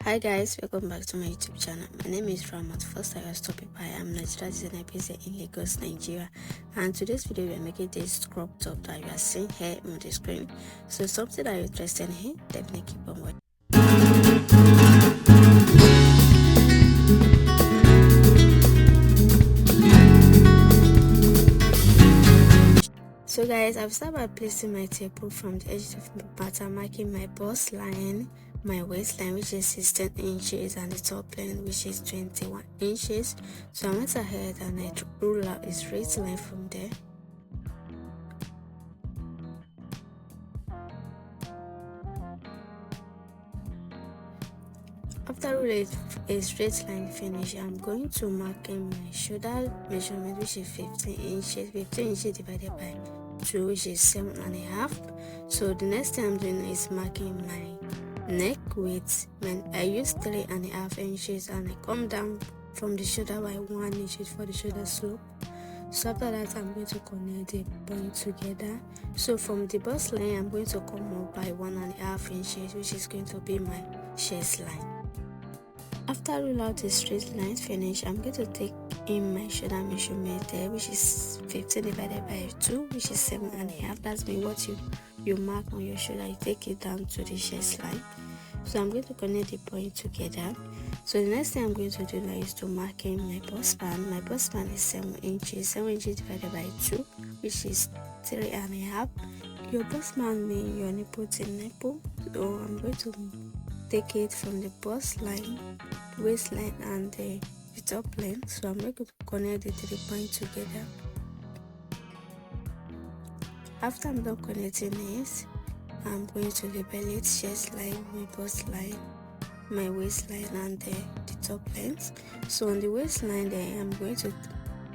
Hi guys, welcome back to my YouTube channel. My name is Ramat. First, I will stop it by I'm Nigeria designer based in Lagos, Nigeria. And today's video we are making this crop top that you are seeing here on the screen. So something that you're interested in, definitely keep on watching. So guys, I've started by placing my tape from the edge of the pattern, marking my bust line, my waistline which is 16 inches and the top line which is 21 inches. So I went ahead and I rule out a straight line from there. After ruling a straight line finish, I'm going to mark in my shoulder measurement which is 15 inches. 15 inches divided by 2 which is 7.5. So the next thing I'm doing is marking my neck width. I use 3.5 inches and I come down from the shoulder by 1 inch for the shoulder slope. So after that, I'm going to connect the point together. So from the bust line, I'm going to come up by 1.5 inches, which is going to be my chest line. After rule out the straight line finish, I'm going to take in my shoulder measurement there, which is 15 divided by 2, which is 7.5. That's mean what you mark on your shoulder, you take it down to the chest line. So I'm going to connect the point together. So the next thing I'm going to do now is to mark in my bust band. My bust band is 7 inches. 7 inches divided by 2, which is 3.5. Your bust band means your nipple to nipple. So I'm going to take it from the bust line, waistline, and the top line. So I'm going to connect the 3 points together. After I'm done connecting it, I'm going to label it chest line, my bust line, my waistline, and the top length. So on the waistline there, I'm going to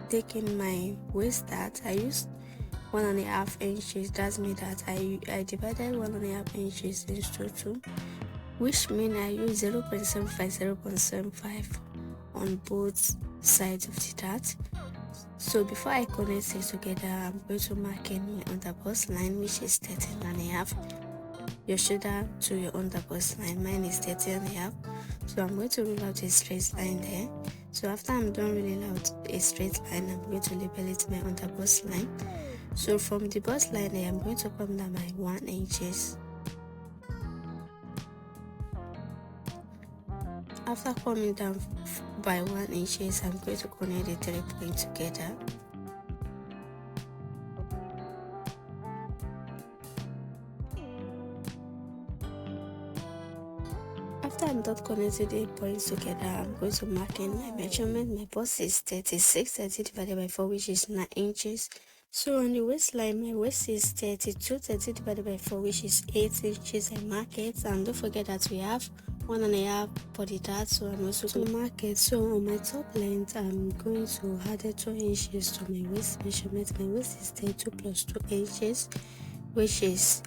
take in my waist dart. I used 1.5 inches. That's mean that I divided 1.5 inches into 2, which means I use 0.75 0.75 on both sides of the dart. So before I connect it together, I'm going to mark in my under bust line, which is 13.5. Your shoulder to your under bust line, mine is 13.5. So I'm going to rule out a straight line there. So after I'm done ruling out a straight line, I'm going to label it my under bust line. So from the bust line there, I'm going to come down by 1 inches. After coming down by 1 inches, I'm going to connect the 3 points together. After I'm done connecting the points together, I'm going to mark in my measurement. My bust is 36, 30 divided by 4, which is 9 inches. So on the waistline, my waist is 32, 30 divided by 4, which is 8 inches. I mark it, and don't forget that we have 1.5 body dart, so I'm also going to mark it. So on my top length, I'm going to add 2 inches to my waist measurement. My waist is 32 plus 2 inches, which is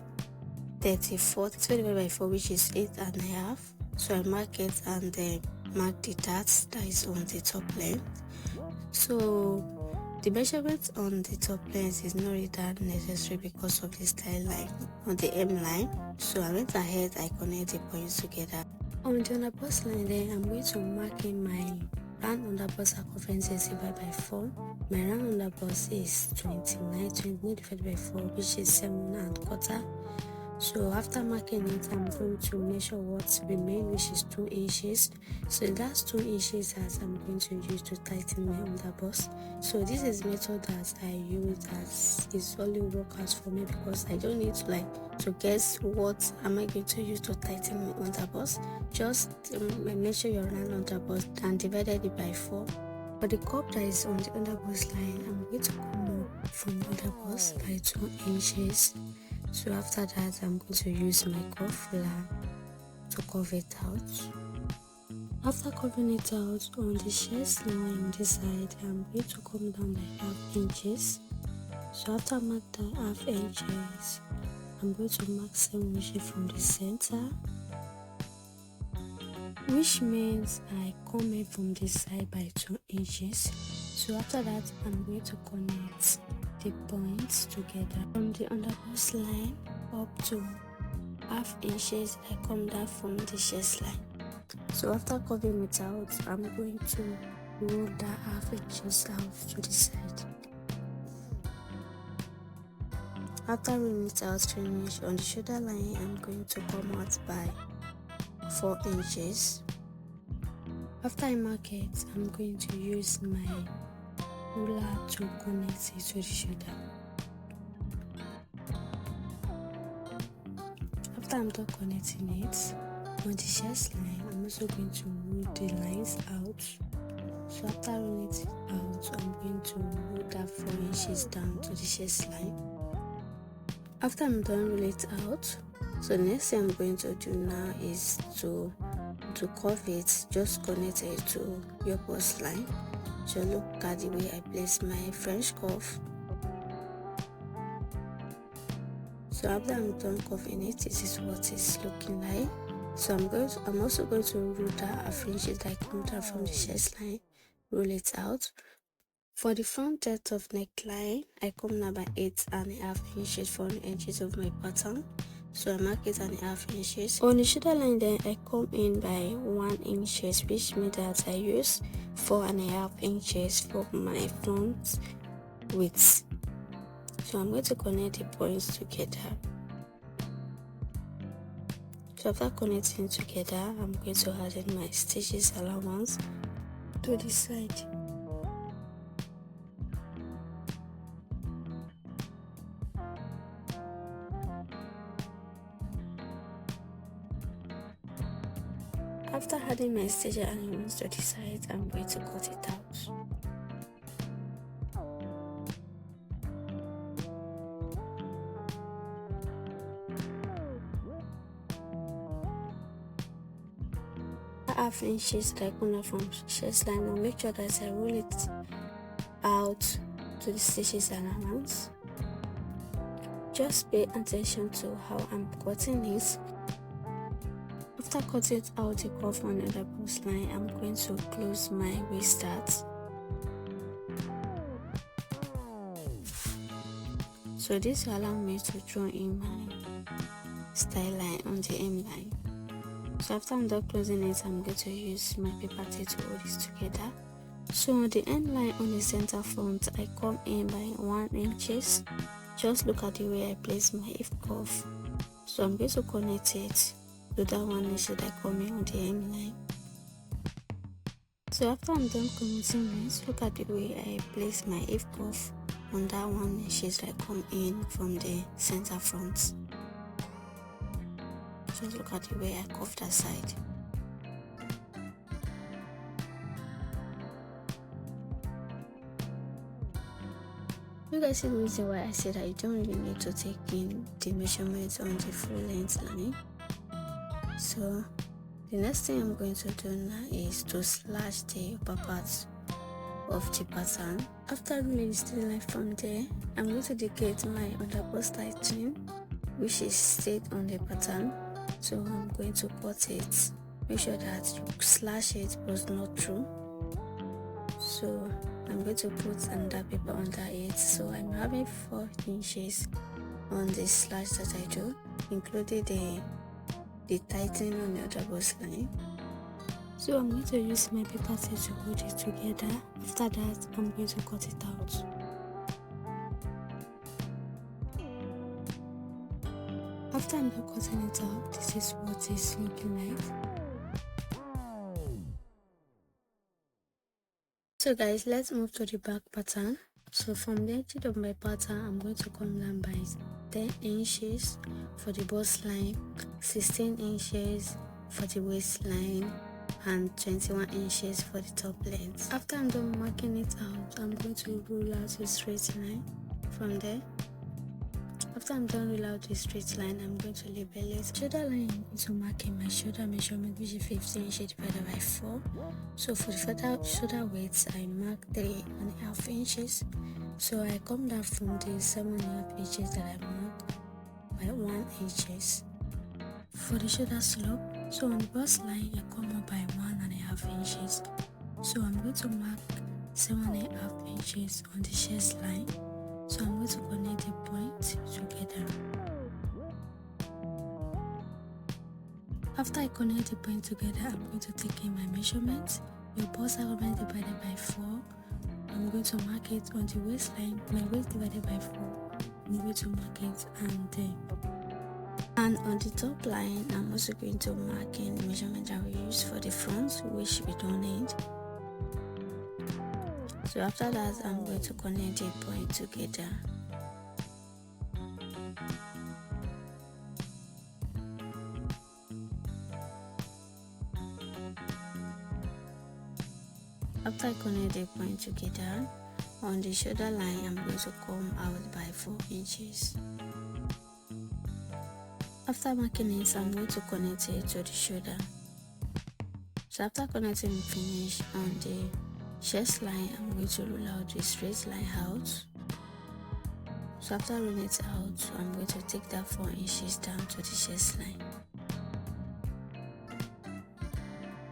34. 30 divided by 4, which is 8.5. So I mark it and then mark the dart that is on the top length. So the measurement on the top length is not really that necessary because of the style line on the hemline. So I went ahead, I connect the points together. On the under bust line there, I'm going to mark in my round under bust circumference is divided by 4. My round under bust is 29 divided by 4, which is 7.25. So after marking it, I'm going to measure what remains, which is 2 inches. So that's 2 inches that I'm going to use to tighten my underbust. So this is method that I use that is only work out for me because I don't need to guess what am I going to use to tighten my underbust. Just measure your round underbust and divided it by 4. For the cup that is on the underbust line, I'm going to come up from the underbust by 2 inches. So after that, I'm going to use my cuff flap to cover it out. After covering it out on the chest line this side, I'm going to come down by 1/2 inches. So after mark the 1/2 inches, I'm going to mark 7 inches from the center, which means I come in from this side by 2 inches. So after that, I'm going to connect the points together from the underbust line up to 1/2 inches. I come down from the chest line. So after covering it out, I'm going to roll that half inches out to the side. After rolling it out finish on the shoulder line, I'm going to come out by 4 inches. After I mark it, I'm going to use my ruler to connect it to the shoulder. After I'm done connecting it on the chest line, I'm also going to roll the lines out. So after rolling it out, I'm going to roll that 4 inches down to the chest line. After I'm done rolling it out, so the next thing I'm going to do now is to curve it. Just connect it to your bust line. So look at the way I place my French cuff. So after I'm done curving it, this is what it's looking like. So I'm also going to roll that half inches that come down from the chest line, roll it out. For the front depth of neckline, I come now by 8.5 inches from the edges of my pattern. So I mark 8.5 inches. On the shoulder line then I come in by 1 inches, which means that I use 4.5 inches for my front width. So I'm going to connect the points together. So after connecting together, I'm going to add in my stitches allowance to the side. After adding my stitch allowance to the side, I'm going to cut it out. Half inches that I come out from chest line, I'll make sure that I roll it out to the stitches allowance. Just pay attention to how I'm cutting it. After cutting it out the cuff on the bust line, I'm going to close my waist start. So this will allow me to draw in my style line on the hemline. So after I'm done closing it, I'm going to use my paper tape to hold it together. So on the end line on the center front, I come in by 1 inches. Just look at the way I place my hip cuff. So I'm going to connect it to that 1 inch that I come in on the hemline. So after I'm done connecting it, look at the way I place my hip cuff on that 1 inch that I come in from the center front. Just look at the way I cuff that side. You guys see the reason why I said that you don't really need to take in the measurements on the full length line. So the next thing I'm going to do now is to slash the upper part of the pattern. After rolling the stitch line from there, I'm going to dedicate my underbust tightening, which is stayed on the pattern. So I'm going to cut it. Make sure that you slash it but not through. So I'm going to put another paper under it. So I'm having 4 inches on the slash that I do, including the tightening on the underbust line. So I'm going to use my paper tape to hold it together. After that, I'm going to cut it out. After I'm done cutting it out, this is what it's looking like. So guys, let's move to the back pattern. So from the edge of my pattern, I'm going to come down by 10 inches for the bust line, 16 inches for the waistline, and 21 inches for the top length. After I'm done marking it out, I'm going to roll out a straight line from there. After I'm done roll out a straight line, I'm going to label it. Shoulder line, I'm going to mark in my shoulder measurement, which is 15 inches divided by 4. So for the further shoulder width, I mark 3.5 inches. So I come down from the 7.5 inches that I marked by 1 inches. For the shoulder slope, so on the bust line, I come up by 1.5 inches. So I'm going to mark 7.5 inches on the chest line. So I'm going to connect the points together. After I connect the point together, I'm going to take in my measurements. Your bust segment divided by 4. I'm going to mark it on the waistline. My waist divided by 4. I'm going to mark it and on the top line, I'm also going to mark in the measurement that we use for the front, which we don't need. So after that, I'm going to connect the point together. After I connect the point together, on the shoulder line, I'm going to come out by 4 inches. After marking it, I'm going to connect it to the shoulder. So after connecting the finish on the chest line, I'm going to roll out the straight line out. So after rolling it out, I'm going to take that 4 inches down to the chest line.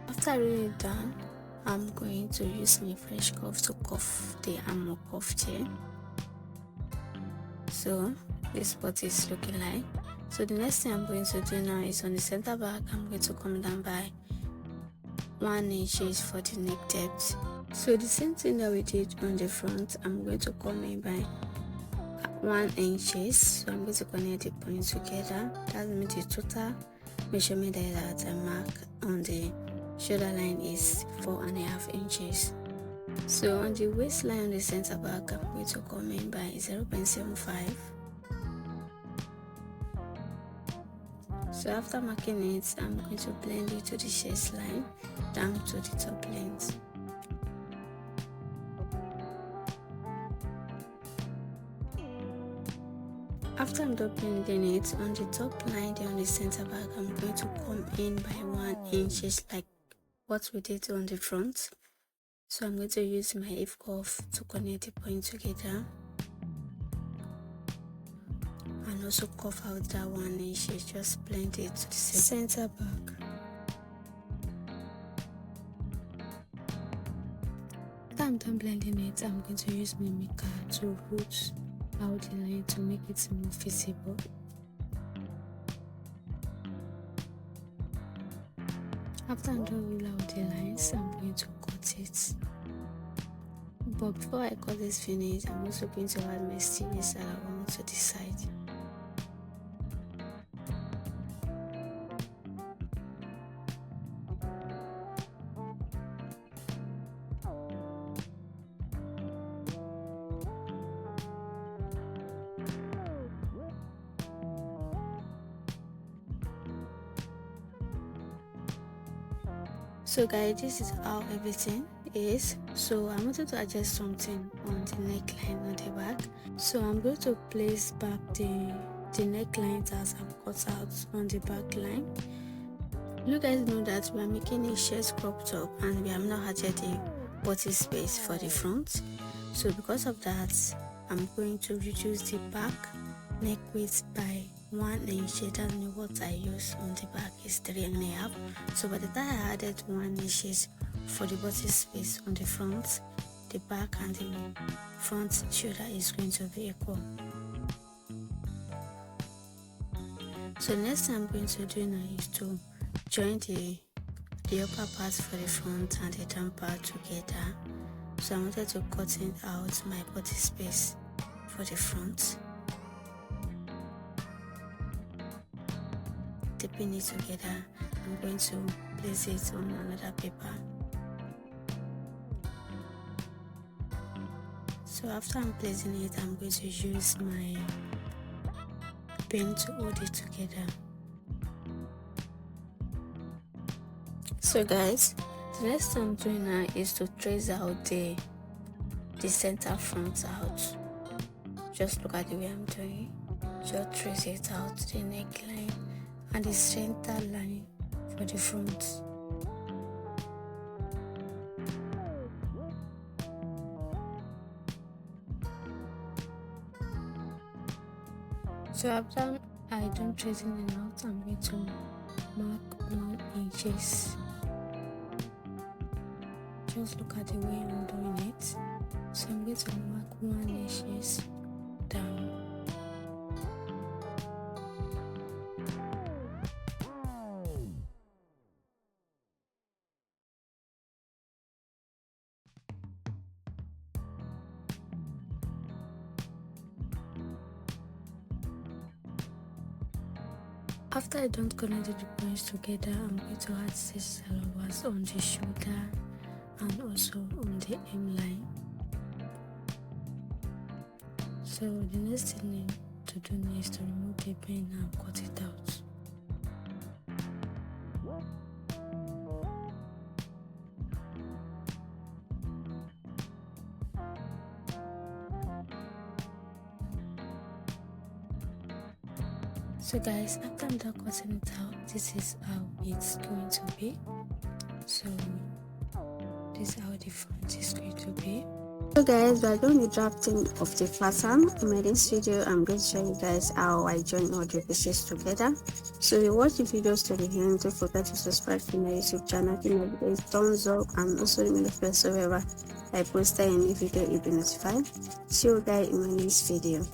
After rolling it down, I'm going to use my fresh cuff to cuff the armor cuff here. So this is what it's looking like. So the next thing I'm going to do now is on the center back, I'm going to come down by 1 inch for the neck depth. So the same thing that we did on the front, I'm going to come in by 1 inch. So I'm going to connect the points together. That means the total measurement that I mark on the shoulder line is 4.5 inches. So on the waistline on the center back, I'm going to come in by 0.75. So after marking it, I'm going to blend it to the chest line down to the top length. After I'm done blending it, on the top line there on the center back, I'm going to come in by 1 inch like what we did on the front. So I'm going to use my hip cuff to connect the point together and also cuff out that 1 inch, just blend it to the center back. After I'm done blending it, I'm going to use my maker to root out the line to make it more visible. After I'm done roll out the lines, I'm going to cut it. But before I cut this finish, I'm also going to add my stylist that I want to the side. So guys, this is how everything is. So I wanted to adjust something on the neckline on the back. So I'm going to place back the neckline as I've cut out on the back line. You guys know that we are making a chest crop top and we have not added the body space for the front. So because of that, I'm going to reduce the back neck width by 1 inch. That's what I use on the back is 3.5. So by the time I added 1 inch for the body space on the front, the back and the front shoulder is going to be equal. So next thing I'm going to do now is to join the upper part for the front and the down part together. So I wanted to cut out my body space for the front, dipping it together. I'm going to place it on another paper. So after I'm placing it, I'm going to use my pen to hold it together. So guys, the next thing I'm doing now is to trace out the center front out. Just look at the way I'm doing. Just trace it out, the neckline and the center line for the front. So after I done tracing it out, I'm going to mark 1 inch. Just look at the way I'm doing it. So I'm going to mark 1 inch down. After I don't connect the points together, I'm going to add 6 allowance on the shoulder and also on the hemline. So the next thing to do is to remove the pin and cut it out. So guys, after I'm done cutting it out, this is how it's going to be. So this is how the front is going to be. So guys, we're doing the drafting of the pattern. In this video, I'm going to show you guys how I join all the pieces together. So you watch the videos to the end. Don't forget to subscribe to my YouTube channel. Give my videos thumbs up and also ring the bell so wherever I post any video you'll be notified. See you guys in my next video.